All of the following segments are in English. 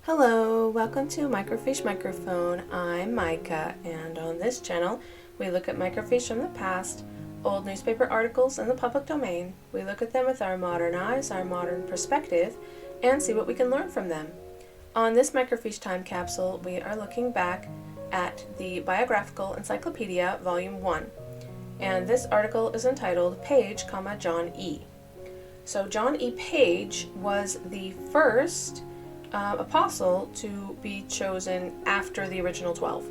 Hello, welcome to Microfiche Microphone. I'm Micah, and on this channel, we look at microfiche from the past, old newspaper articles in the public domain. We look at them with our modern eyes, our modern perspective, and see what we can learn from them. On this microfiche time capsule, we are looking back at the Biographical Encyclopedia, Volume 1. And this article is entitled Page, John E. So John E. Page was the first apostle to be chosen after the original 12.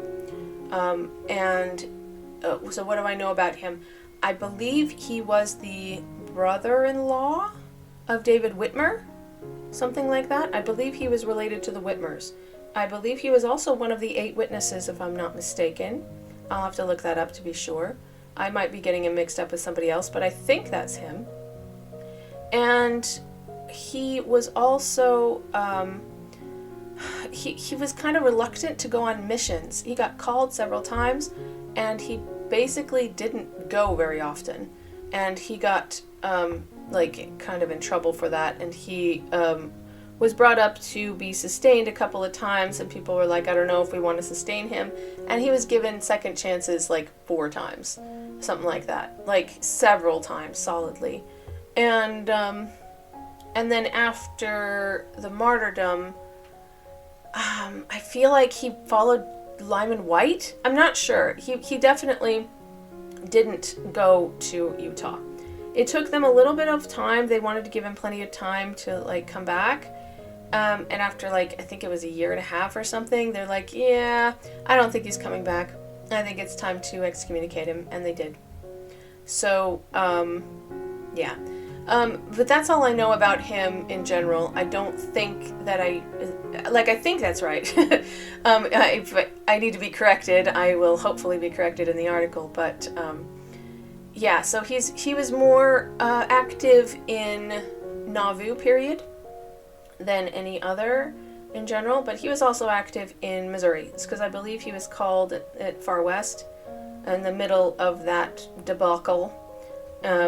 So what do I know about him? I believe he was the brother-in-law of David Whitmer, something like that. I believe he was related to the Whitmers. I believe he was also one of the 8 witnesses, if I'm not mistaken. I'll have to look that up to be sure. I might be getting him mixed up with somebody else, but I think that's him. And he was also, he was kind of reluctant to go on missions. He got called several times, and he basically didn't go very often. And he got, kind of in trouble for that, and he was brought up to be sustained a couple of times, and people were like, I don't know if we want to sustain him. And he was given second chances 4 times, something like that, several times solidly. And then after the martyrdom, I feel like he followed Lyman White. I'm not sure. He definitely didn't go to Utah. It took them a little bit of time. They wanted to give him plenty of time to come back. And after I think it was a year and a half or something, they're like, yeah, I don't think he's coming back. I think it's time to excommunicate him, and they did. So, yeah. But that's all I know about him in general. I don't think that I think that's right. If I need to be corrected, I will hopefully be corrected in the article. But, yeah, so he was more active in Nauvoo period than any other in general, but he was also active in Missouri. It's because I believe he was called at Far West in the middle of that debacle.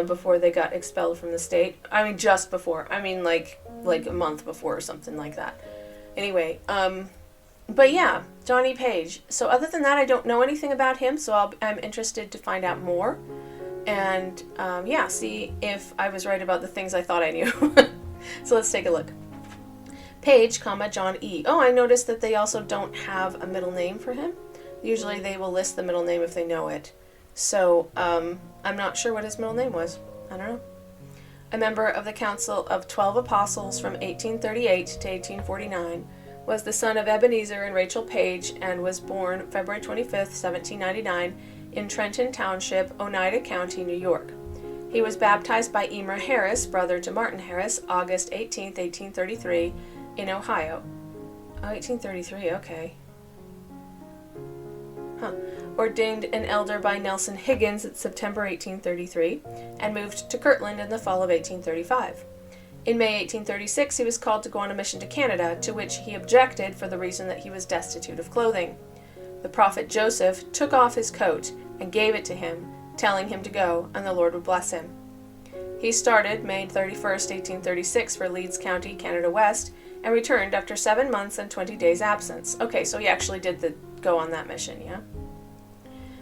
Before they got expelled from the state. I mean, just before. I mean, like a month before or something like that. Anyway, but yeah, John E. Page. So other than that, I don't know anything about him, so I'm interested to find out more. And, see if I was right about the things I thought I knew. So let's take a look. Page, John E. Oh, I noticed that they also don't have a middle name for him. Usually they will list the middle name if they know it. So, I'm not sure what his middle name was. I don't know. A member of the Council of 12 Apostles from 1838 to 1849, was the son of Ebenezer and Rachel Page, and was born February 25th, 1799, in Trenton Township, Oneida County, New York. He was baptized by Emer Harris, brother to Martin Harris, August 18th, 1833, in Ohio. Oh, 1833, okay. Huh. Ordained an elder by Nelson Higgins in September 1833, and moved to Kirtland in the fall of 1835. In May 1836, he was called to go on a mission to Canada, to which he objected for the reason that he was destitute of clothing. The prophet Joseph took off his coat and gave it to him, telling him to go, and the Lord would bless him. He started May 31st, 1836 for Leeds County, Canada West, and returned after 7 months and 20 days absence. Okay, so he actually did go on that mission, yeah?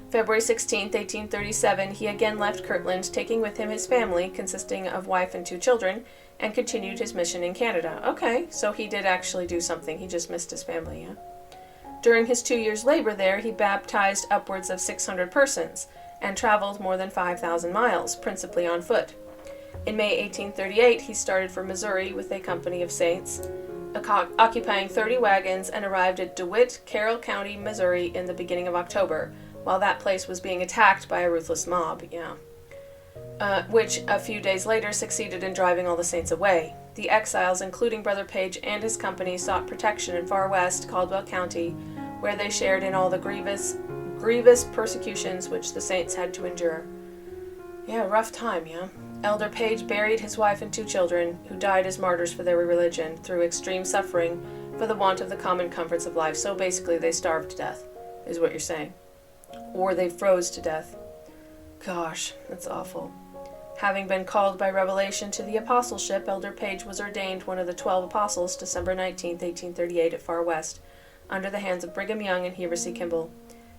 February 16, 1837, he again left Kirtland, taking with him his family, consisting of wife and 2 children, and continued his mission in Canada. Okay, so he did actually do something. He just missed his family, yeah? During his 2 years' labor there, he baptized upwards of 600 persons, and traveled more than 5,000 miles, principally on foot. In May 1838, he started for Missouri with a company of saints, occupying 30 wagons, and arrived at DeWitt, Carroll County, Missouri, in the beginning of October, while that place was being attacked by a ruthless mob, which a few days later succeeded in driving all the saints away. The exiles, including Brother Page and his company, sought protection in Far West, Caldwell County, where they shared in all the grievous persecutions which the saints had to endure. Yeah, rough time, yeah. Elder Page buried his wife and 2 children, who died as martyrs for their religion, through extreme suffering for the want of the common comforts of life. So basically they starved to death, is what you're saying. Or they froze to death. Gosh, that's awful. Having been called by revelation to the apostleship, Elder Page was ordained one of the 12 apostles December 19, 1838 at Far West, under the hands of Brigham Young and Heber C. Kimball.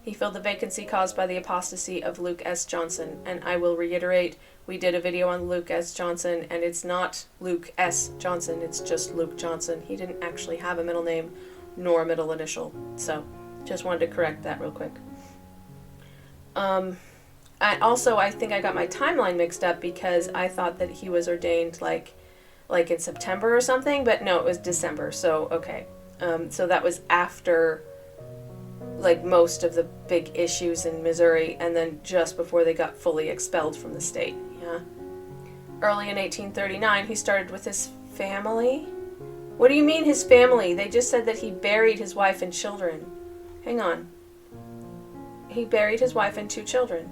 He filled the vacancy caused by the apostasy of Luke S. Johnson, and I will reiterate, we did a video on Luke S. Johnson, and it's not Luke S. Johnson, it's just Luke Johnson. He didn't actually have a middle name nor a middle initial, so just wanted to correct that real quick. I think I got my timeline mixed up because I thought that he was ordained like in September or something, but no, it was December, so okay. So that was after like most of the big issues in Missouri, and then just before they got fully expelled from the state. Yeah. Early in 1839, he started with his family. What do you mean his family? They just said that he buried his wife and children. Hang on. He buried his wife and 2 children.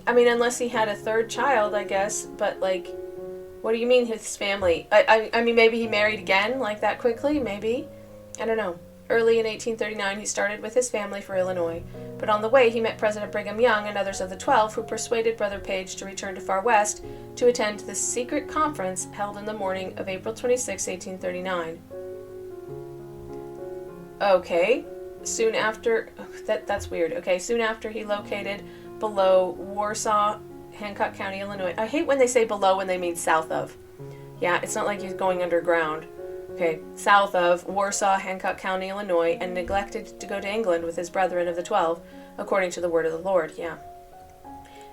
I mean, unless he had a 3rd child, I guess, but like, what do you mean his family? I mean, maybe he married again, like that quickly, maybe? I don't know. Early in 1839, he started with his family for Illinois, but on the way he met President Brigham Young and others of the 12 who persuaded Brother Page to return to Far West to attend the secret conference held in the morning of April 26, 1839. Okay, soon after, that's weird. Okay, soon after he located below Warsaw, Hancock County, Illinois. I hate when they say below when they mean south of. Yeah, it's not like he's going underground. Okay, south of Warsaw, Hancock County, Illinois, and neglected to go to England with his brethren of the 12, according to the word of the Lord, yeah.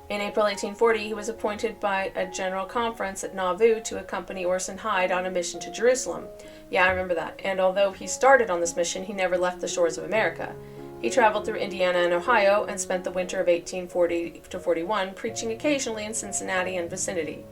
In April 1840, he was appointed by a general conference at Nauvoo to accompany Orson Hyde on a mission to Jerusalem. Yeah, I remember that. And although he started on this mission, he never left the shores of America. He traveled through Indiana and Ohio and spent the winter of 1840-41 preaching occasionally in Cincinnati and vicinity.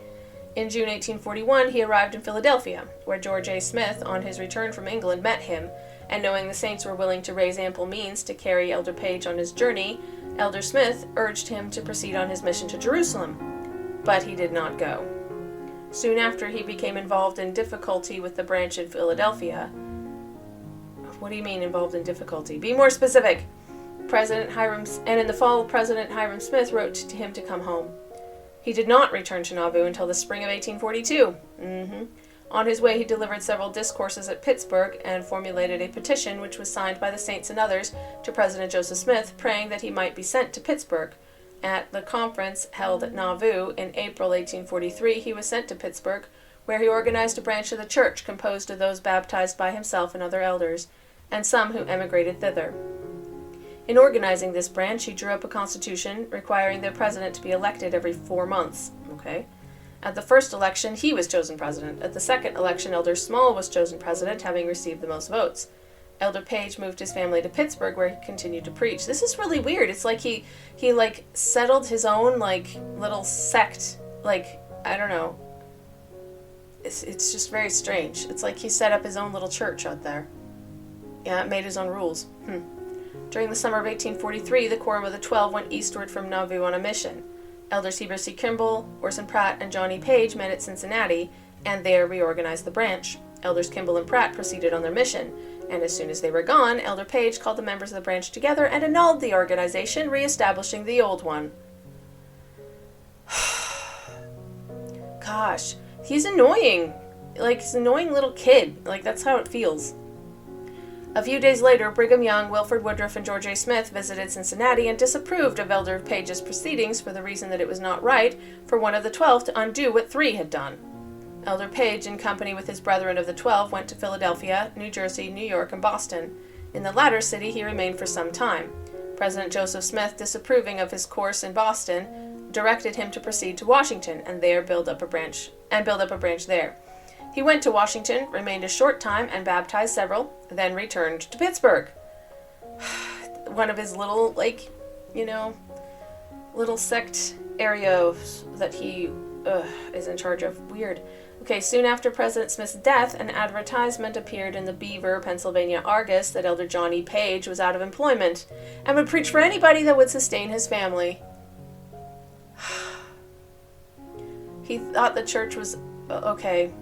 In June 1841, he arrived in Philadelphia, where George A. Smith, on his return from England, met him, and knowing the saints were willing to raise ample means to carry Elder Page on his journey, Elder Smith urged him to proceed on his mission to Jerusalem, but he did not go. Soon after, he became involved in difficulty with the branch in Philadelphia. What do you mean involved in difficulty? Be more specific. And in the fall, President Hiram Smith wrote to him to come home. He did not return to Nauvoo until the spring of 1842. On his way, he delivered several discourses at Pittsburgh and formulated a petition which was signed by the saints and others to President Joseph Smith, praying that he might be sent to Pittsburgh. At the conference held at Nauvoo in April 1843, he was sent to Pittsburgh, where he organized a branch of the church composed of those baptized by himself and other elders, and some who emigrated thither. In organizing this branch, he drew up a constitution requiring the president to be elected every 4 months. Okay. At the first election, he was chosen president. At the second election, Elder Small was chosen president, having received the most votes. Elder Page moved his family to Pittsburgh, where he continued to preach. This is really weird. It's like he settled his own little sect. I don't know. It's just very strange. It's like he set up his own little church out there. Yeah, made his own rules. During the summer of 1843, the Quorum of the 12 went eastward from Nauvoo on a mission. Elders Heber C. Kimball, Orson Pratt, and Johnny Page met at Cincinnati, and there reorganized the branch. Elders Kimball and Pratt proceeded on their mission, and as soon as they were gone, Elder Page called the members of the branch together and annulled the organization, reestablishing the old one. Gosh, he's annoying. He's an annoying little kid. That's how it feels. A few days later, Brigham Young, Wilford Woodruff, and George A. Smith visited Cincinnati and disapproved of Elder Page's proceedings for the reason that it was not right for one of the 12 to undo what 3 had done. Elder Page, in company with his brethren of the 12, went to Philadelphia, New Jersey, New York, and Boston. In the latter city, he remained for some time. President Joseph Smith, disapproving of his course in Boston, directed him to proceed to Washington and there build up a branch there. He went to Washington, remained a short time, and baptized several, then returned to Pittsburgh. One of his little, little sect areas that he is in charge of. Weird. Okay, soon after President Smith's death, an advertisement appeared in the Beaver, Pennsylvania Argus that Elder Johnny Page was out of employment and would preach for anybody that would sustain his family. He thought the church was okay.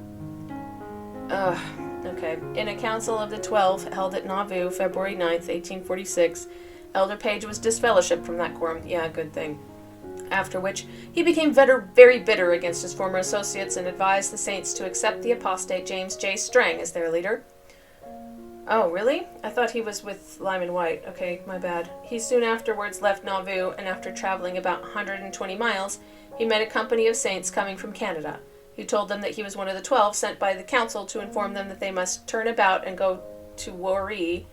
In a council of the 12 held at Nauvoo, February 9th, 1846, Elder Page was disfellowshipped from that quorum. Yeah, good thing. after which he became very bitter against his former associates and advised the saints to accept the apostate James J. Strang as their leader. Oh, really? I thought he was with Lyman White. Okay, my bad. He soon afterwards left Nauvoo, and after traveling about 120 miles, he met a company of saints coming from Canada. He told them that he was one of the 12 sent by the council to inform them that they must turn about and go to Waree,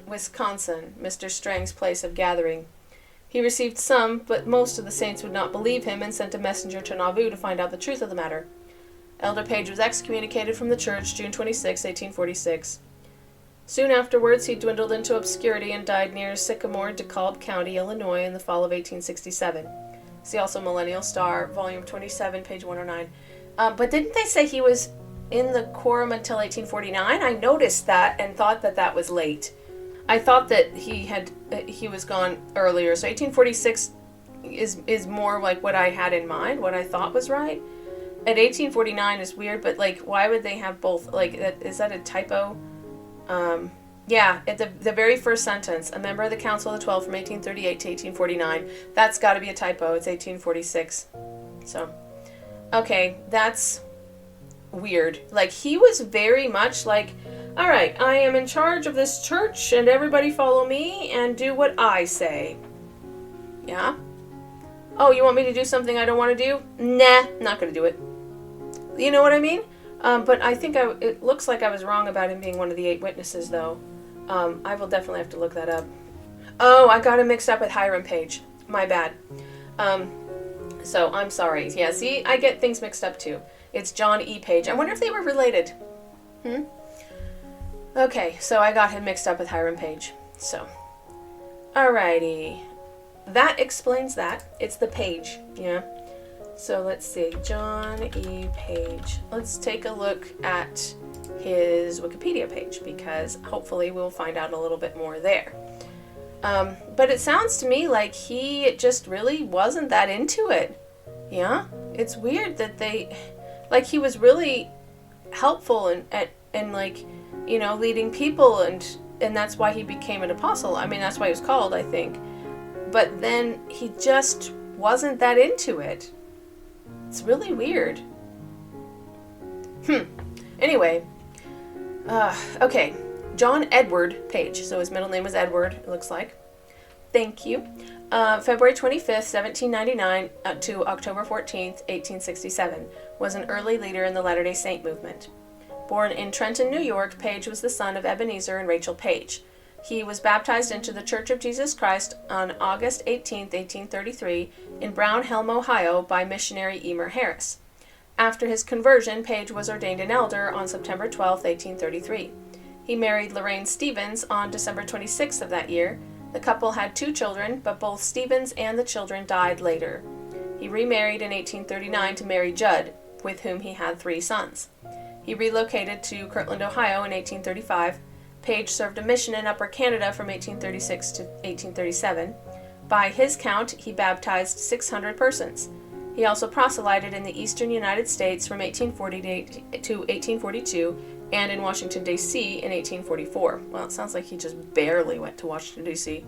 Wisconsin, Mr. Strang's place of gathering. He received some, but most of the saints would not believe him and sent a messenger to Nauvoo to find out the truth of the matter. Elder Page was excommunicated from the church June 26, 1846. Soon afterwards, he dwindled into obscurity and died near Sycamore, DeKalb County, Illinois, in the fall of 1867. See also Millennial Star, Volume 27, page 109. But didn't they say he was in the quorum until 1849? I noticed that and thought that that was late. I thought that he was gone earlier, so 1846 is more like what I had in mind, what I thought was right. At 1849 is weird, but like, why would they have both? Like, is that a typo? Yeah, at the very first sentence, a member of the Council of the 12 from 1838 to 1849. That's got to be a typo. It's 1846. So, okay, that's weird. Like, he was very much like, all right, I am in charge of this church, and everybody follow me and do what I say. Yeah? Oh, you want me to do something I don't want to do? Nah, not going to do it. You know what I mean? But I think it looks like I was wrong about him being one of the 8 witnesses, though. I will definitely have to look that up. Oh, I got him mixed up with Hiram Page. My bad. So I'm sorry. Yeah, see, I get things mixed up, too. It's John E. Page. I wonder if they were related. Okay, so I got him mixed up with Hiram Page. So, alrighty. That explains that. It's the Page, yeah. So let's see, John E. Page. Let's take a look at his Wikipedia page, because hopefully we'll find out a little bit more there. But it sounds to me like he just really wasn't that into it. Yeah? It's weird that he was really helpful and like, you know, leading people, and that's why he became an apostle. I mean, that's why he was called, I think. But then he just wasn't that into it. It's really weird. Anyway. Okay. John Edward Page. So his middle name was Edward, it looks like. Thank you. February 25th, 1799 to October 14th, 1867, was an early leader in the Latter-day Saint movement. Born in Trenton, New York, Page was the son of Ebenezer and Rachel Page. He was baptized into the Church of Jesus Christ on August 18, 1833, in Brown Helm, Ohio, by missionary Emer Harris. After his conversion, Page was ordained an elder on September 12, 1833. He married Lorraine Stevens on December 26th of that year. The couple had 2 children, but both Stevens and the children died later. He remarried in 1839 to Mary Judd, with whom he had 3 sons. He relocated to Kirtland, Ohio in 1835. Page served a mission in Upper Canada from 1836 to 1837. By his count, he baptized 600 persons. He also proselyted in the eastern United States from 1840 to 1842 and in Washington, D.C. in 1844. Well, it sounds like he just barely went to Washington, D.C.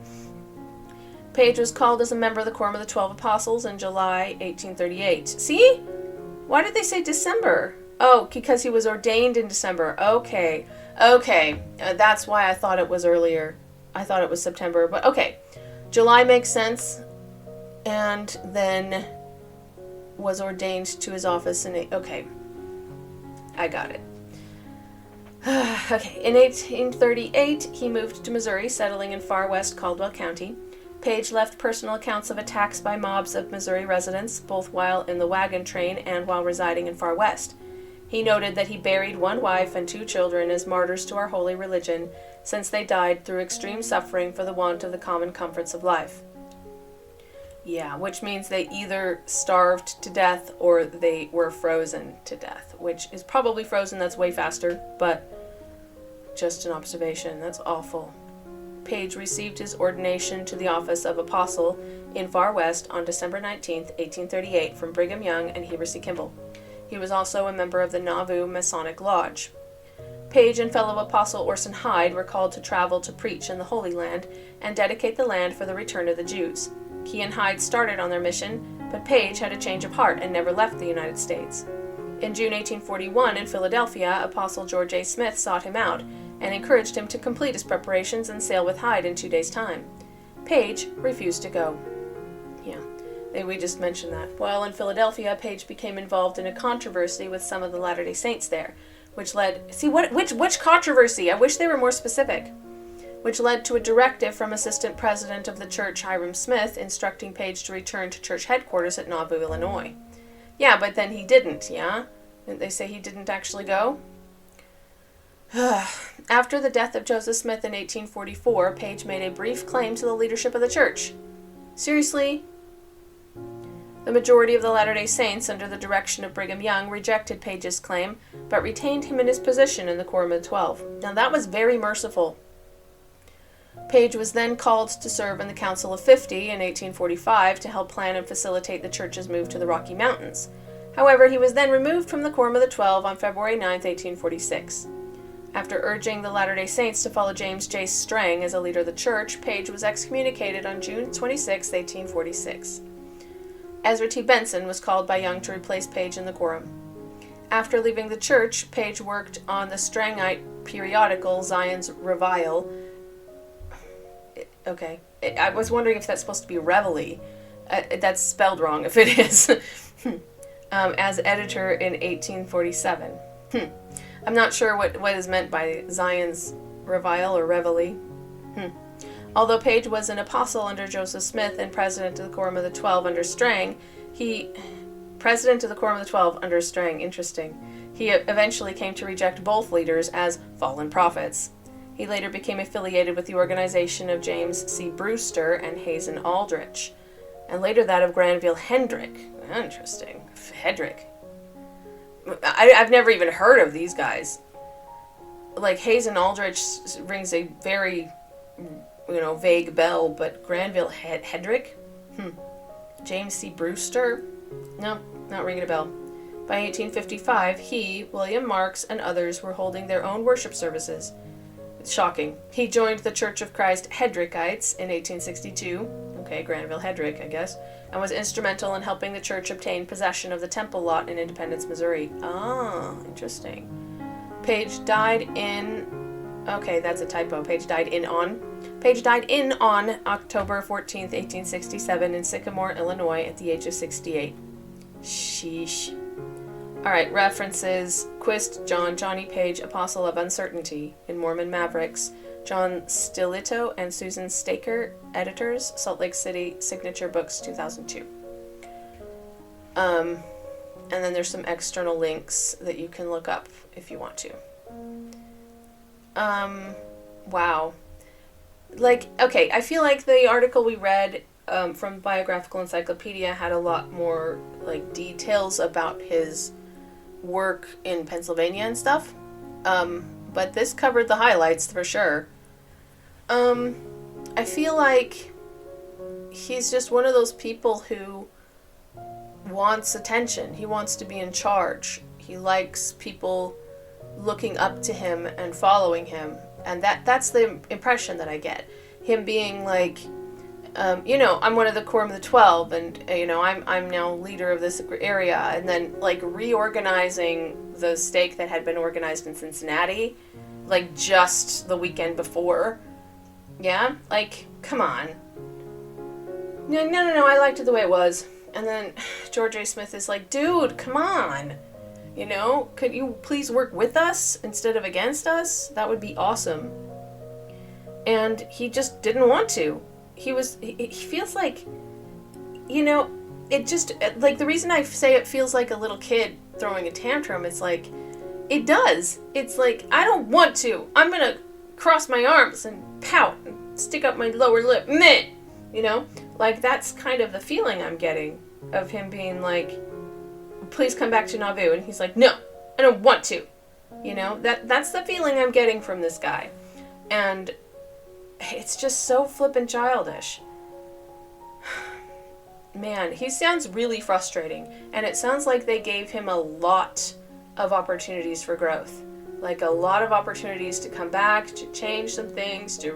Page was called as a member of the Quorum of the 12 Apostles in July 1838. See? Why did they say December? Oh, because he was ordained in December. Okay. That's why I thought it was earlier. I thought it was September, but okay. July makes sense. And then was ordained to his office in... Okay. I got it. Okay. In 1838, he moved to Missouri, settling in far west Caldwell County. Page left personal accounts of attacks by mobs of Missouri residents, both while in the wagon train and while residing in far west. He noted that he buried 1 wife and 2 children as martyrs to our holy religion, since they died through extreme suffering for the want of the common comforts of life. Yeah, which means they either starved to death or they were frozen to death, which is probably frozen. That's way faster, but just an observation. That's awful. Page received his ordination to the office of apostle in Far West on December 19, 1838, from Brigham Young and Heber C. Kimball. He was also a member of the Nauvoo Masonic Lodge. Page and fellow apostle Orson Hyde were called to travel to preach in the Holy Land and dedicate the land for the return of the Jews. He and Hyde started on their mission, but Page had a change of heart and never left the United States. In June 1841, in Philadelphia, Apostle George A. Smith sought him out and encouraged him to complete his preparations and sail with Hyde in 2 days' time. Page refused to go. Yeah, we just mentioned that. While in Philadelphia, Page became involved in a controversy with some of the Latter-day Saints there, which led... which controversy? I wish they were more specific. Which led to a directive from Assistant President of the church, Hiram Smith, instructing Page to return to church headquarters at Nauvoo, Illinois. Yeah, but then he didn't, yeah? Didn't they say he didn't actually go? After the death of Joseph Smith in 1844, Page made a brief claim to the leadership of the church. Seriously? The majority of the Latter-day Saints, under the direction of Brigham Young, rejected Page's claim, but retained him in his position in the Quorum of the 12. Now that was very merciful. Page was then called to serve in the Council of 50 in 1845 to help plan and facilitate the church's move to the Rocky Mountains. However, he was then removed from the Quorum of the 12 on February 9, 1846. After urging the Latter-day Saints to follow James J. Strang as a leader of the church, Page was excommunicated on June 26, 1846. Ezra T. Benson was called by Young to replace Page in the Quorum. After leaving the church, Page worked on the Strangite periodical Zion's Revival. Okay. I was wondering if that's supposed to be Reveille. That's spelled wrong if it is. As editor in 1847. I'm not sure what is meant by Zion's Revival or Reveille. Although Page was an apostle under Joseph Smith and president of the Quorum of the 12 under Strang, president of the Quorum of the 12 under Strang, interesting. He eventually came to reject both leaders as fallen prophets. He later became affiliated with the organization of James C. Brewster and Hazen Aldrich, and later that of Granville Hendrick. Interesting. Hedrick. I've never even heard of these guys. Like, Hazen Aldrich rings a very, vague bell, but Granville Hedrick? James C. Brewster? No, not ringing a bell. By 1855, he, William Marks, and others were holding their own worship services. It's shocking. He joined the Church of Christ Hedrickites in 1862. Okay, Granville Hedrick, I guess. And was instrumental in helping the church obtain possession of the temple lot in Independence, Missouri. Ah, interesting. Page died in... Okay, that's a typo. Page died in on October 14th, 1867 in Sycamore, Illinois at the age of 68. Sheesh. Alright, references. Quist, John, Johnny Page, Apostle of Uncertainty in Mormon Mavericks. John Stilito and Susan Staker, editors, Salt Lake City, Signature Books, 2002. And then there's some external links that you can look up if you want to. Wow. Okay, I feel like the article we read from Biographical Encyclopedia had a lot more, details about his work in Pennsylvania and stuff. But this covered the highlights for sure. I feel like he's just one of those people who wants attention. He wants to be in charge. He likes people looking up to him and following him. And that's the impression that I get. Him being I'm one of the Quorum of the 12, and, I'm now leader of this area, and then, reorganizing the stake that had been organized in Cincinnati, just the weekend before. Yeah? Come on. No, I liked it the way it was. And then George A. Smith is like, dude, come on. Could you please work with us instead of against us? That would be awesome. And he just didn't want to. He feels like, it just, the reason I say it feels like a little kid throwing a tantrum, it's it does. It's I don't want to. I'm going to cross my arms and pout and stick up my lower lip. Meh! That's kind of the feeling I'm getting of him being please come back to Nauvoo. And he's like, no, I don't want to. That's the feeling I'm getting from this guy. And it's just so flippin' childish. Man, he sounds really frustrating. And it sounds like they gave him a lot of opportunities for growth. A lot of opportunities to come back, to change some things, to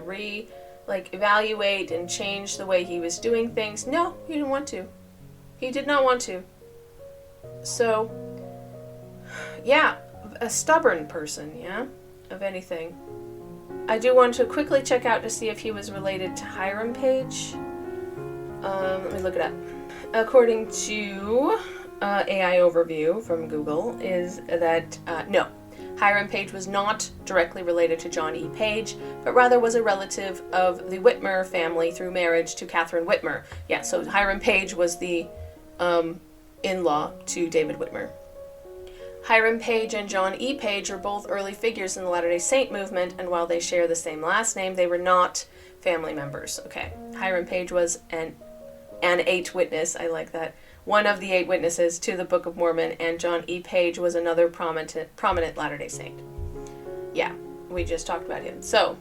like, evaluate and change the way he was doing things. No, he didn't want to. He did not want to. So, yeah, a stubborn person, yeah, of anything. I do want to quickly check out to see if he was related to Hiram Page. Let me look it up. According to AI Overview from Google, is that, no, Hiram Page was not directly related to John E. Page, but rather was a relative of the Whitmer family through marriage to Catherine Whitmer. Yeah, so Hiram Page was the in-law to David Whitmer. Hiram Page and John E. Page were both early figures in the Latter-day Saint movement, and while they share the same last name, they were not family members. Okay, Hiram Page was an 8 witness, I like that, one of the 8 witnesses to the Book of Mormon, and John E. Page was another prominent Latter-day Saint. Yeah, we just talked about him. So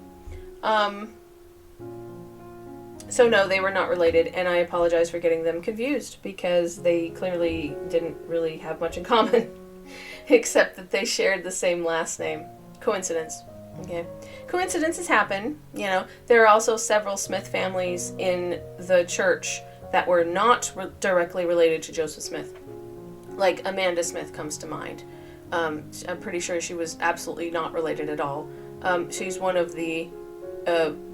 no, they were not related, and I apologize for getting them confused, because they clearly didn't really have much in common, except that they shared the same last name. Coincidence. Okay. Coincidences happen, you know. There are also several Smith families in the church that were not directly related to Joseph Smith. Like Amanda Smith comes to mind. I'm pretty sure she was absolutely not related at all. She's one of the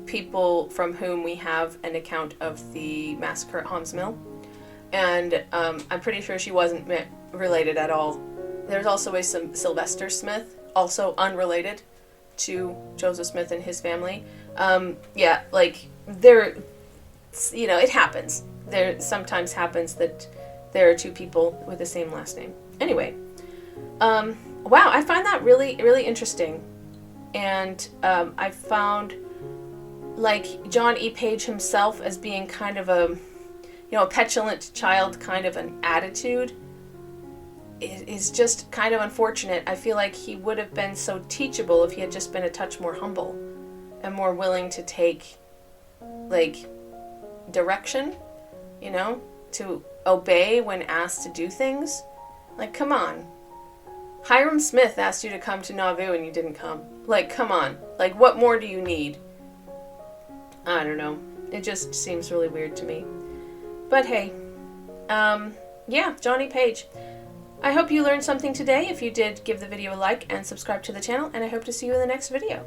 people from whom we have an account of the massacre at Holmes Mill. And I'm pretty sure she wasn't related at all. There's also a Sylvester Smith, also unrelated to Joseph Smith and his family. Yeah, like, there, you know, it happens. There sometimes happens that there are 2 people with the same last name. Anyway, wow, I find that really, really interesting. And I found, like, John E. Page himself as being kind of a, you know, a petulant child kind of an attitude. It is just kind of unfortunate. I feel like he would have been so teachable if he had just been a touch more humble and more willing to take, like, direction, you know, to obey when asked to do things. Like, come on. Hiram Smith asked you to come to Nauvoo and you didn't come. Like, come on. Like, what more do you need? I don't know. It just seems really weird to me. But hey, yeah, Johnny Page. I hope you learned something today. If you did, give the video a like and subscribe to the channel, and I hope to see you in the next video.